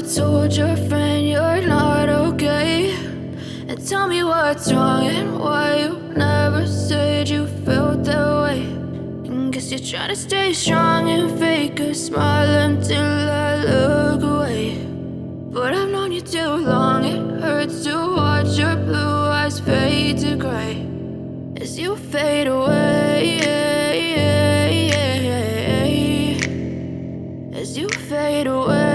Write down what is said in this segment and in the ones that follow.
told your friend you're not okay, and tell me what's wrong and why you never said you felt that way. And guess you're trying to stay strong and fake a smile until I look away. But I've known you too long, it hurts to watch your blue eyes fade to gray as you fade away, as you fade away.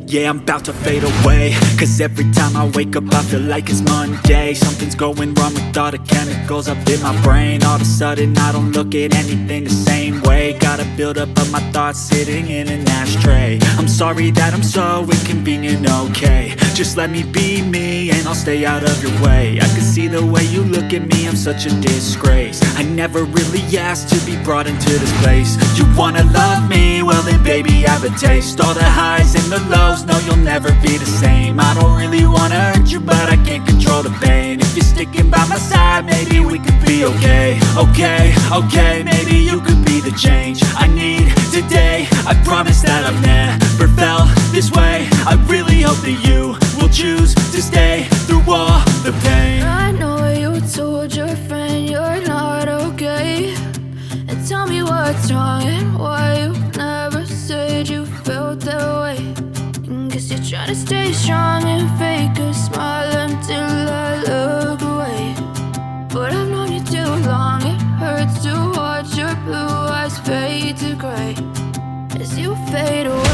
Yeah, I'm about to fade away, cause every time I wake up I feel like it's Monday. Something's going wrong with all the chemicals up in my brain. All of a sudden I don't look at anything the same way. Got a buildup of my thoughts sitting in an ashtray. I'm sorry that I'm so inconvenient, okay. Just let me be me and I'll stay out of your way. I can see the way you look at me, I'm such a disgrace. I never really asked to be brought into this place. You wanna love me? Well then baby, have a taste. All the highs and the lows, no, you'll never be the same. I don't really wanna hurt you, but I can't control the pain. If you're sticking by my side, maybe we could be okay. Okay, maybe you could be the change I need today. I promise that I've never felt this way. I really hope that you will choose to stay through all the pain. I know you told your friend you're not okay, and tell me what's wrong and why you never said you felt that way. Guess you're trying to stay strong and fake a smile until I look away. But I've known you too long, it hurts to watch your blue eyes fade to gray as you fade away.